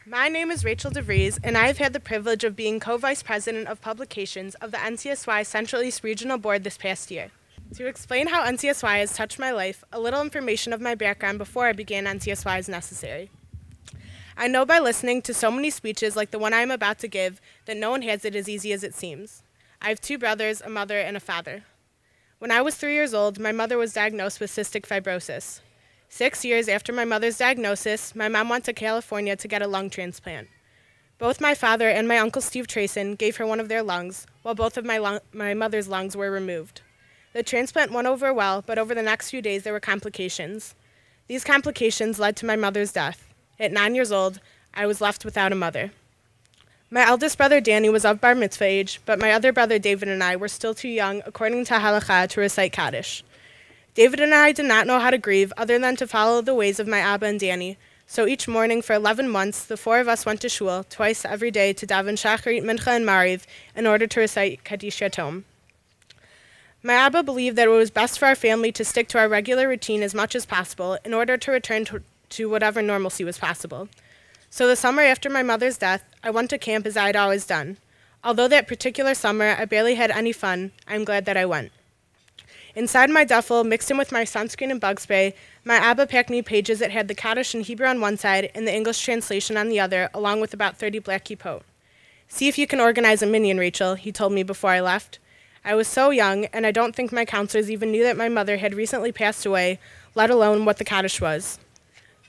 My name is Rachel Devries, and I have had the privilege of being co-vice president of publications of the NCSY Central East Regional Board this past year. To explain how NCSY has touched my life, a little information of my background before I began NCSY is necessary. I know by listening to so many speeches like the one I am about to give that no one has it as easy as it seems. I have two brothers, a mother, and a father. When I was 3 years old, my mother was diagnosed with cystic fibrosis. 6 years after my mother's diagnosis, my mom went to California to get a lung transplant. Both my father and my uncle Steve Trayson gave her one of their lungs, while both of my mother's lungs were removed. The transplant went over well, but over the next few days there were complications. These complications led to my mother's death. At 9 years old, I was left without a mother. My eldest brother Danny was of bar mitzvah age, but my other brother David and I were still too young, according to halakha, to recite Kaddish. David and I did not know how to grieve other than to follow the ways of my Abba and Danny, so each morning for 11 months, the four of us went to shul twice every day to daven Shacharit, Mincha, and Mariv in order to recite Kaddish Yatom. My Abba believed that it was best for our family to stick to our regular routine as much as possible in order to return to whatever normalcy was possible. So the summer after my mother's death, I went to camp as I had always done. Although that particular summer I barely had any fun, I'm glad that I went. Inside my duffel, mixed in with my sunscreen and bug spray, my Abba packed me pages that had the Kaddish in Hebrew on one side and the English translation on the other, along with about 30 black kippot. "See if you can organize a minyan, Rachel," he told me before I left. I was so young, and I don't think my counselors even knew that my mother had recently passed away, let alone what the Kaddish was.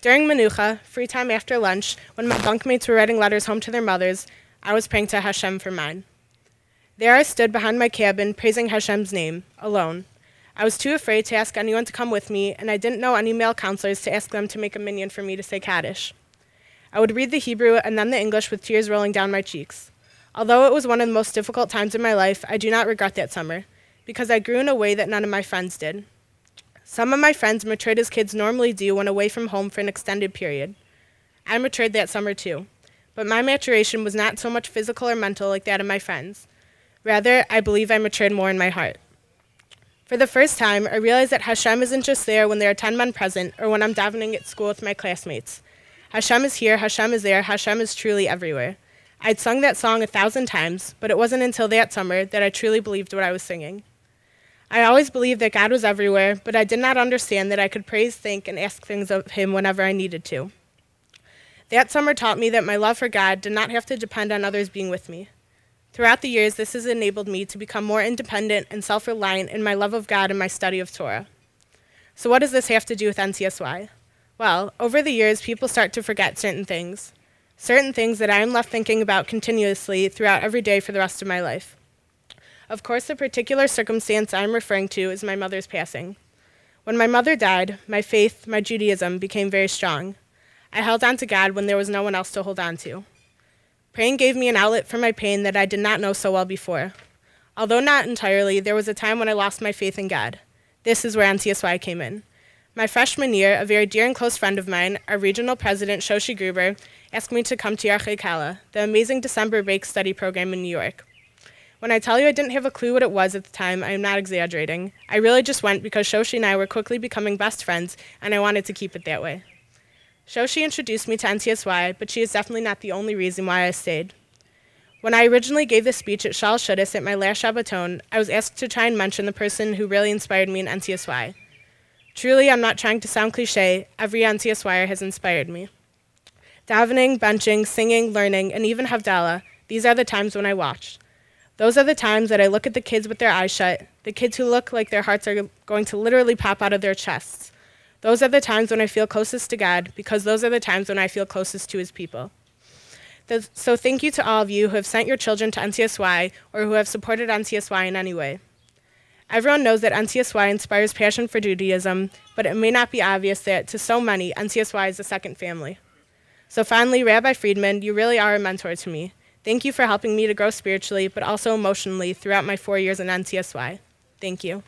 During Menucha, free time after lunch, when my bunkmates were writing letters home to their mothers, I was praying to Hashem for mine. There I stood behind my cabin, praising Hashem's name, alone. I was too afraid to ask anyone to come with me, and I didn't know any male counselors to ask them to make a minyan for me to say Kaddish. I would read the Hebrew and then the English with tears rolling down my cheeks. Although it was one of the most difficult times in my life, I do not regret that summer, because I grew in a way that none of my friends did. Some of my friends matured as kids normally do when away from home for an extended period. I matured that summer too, but my maturation was not so much physical or mental like that of my friends. Rather, I believe I matured more in my heart. For the first time, I realized that Hashem isn't just there when there are 10 men present or when I'm davening at school with my classmates. Hashem is here, Hashem is there, Hashem is truly everywhere. I'd sung that song 1,000 times, but it wasn't until that summer that I truly believed what I was singing. I always believed that God was everywhere, but I did not understand that I could praise, think, and ask things of Him whenever I needed to. That summer taught me that my love for God did not have to depend on others being with me. Throughout the years, this has enabled me to become more independent and self-reliant in my love of God and my study of Torah. So what does this have to do with NCSY? Well, over the years, people start to forget certain things that I am left thinking about continuously throughout every day for the rest of my life. Of course, the particular circumstance I am referring to is my mother's passing. When my mother died, my faith, my Judaism, became very strong. I held on to God when there was no one else to hold on to. Praying gave me an outlet for my pain that I did not know so well before. Although not entirely, there was a time when I lost my faith in God. This is where NCSY came in. My freshman year, a very dear and close friend of mine, our regional president, Shoshi Gruber, asked me to come to Yarchei Kala, the amazing December break study program in New York. When I tell you I didn't have a clue what it was at the time, I am not exaggerating. I really just went because Shoshi and I were quickly becoming best friends, and I wanted to keep it that way. Shoshi introduced me to NCSY, but she is definitely not the only reason why I stayed. When I originally gave this speech at Shal Shuddis at my last Shabbaton, I was asked to try and mention the person who really inspired me in NCSY. Truly, I'm not trying to sound cliche, every NCSYer has inspired me. Davening, benching, singing, learning, and even Havdalah, these are the times when I watch. Those are the times that I look at the kids with their eyes shut, the kids who look like their hearts are going to literally pop out of their chests. Those are the times when I feel closest to God, because those are the times when I feel closest to His people. So thank you to all of you who have sent your children to NCSY or who have supported NCSY in any way. Everyone knows that NCSY inspires passion for Judaism, but it may not be obvious that, to so many, NCSY is a second family. So finally, Rabbi Friedman, you really are a mentor to me. Thank you for helping me to grow spiritually, but also emotionally throughout my 4 years in NCSY. Thank you.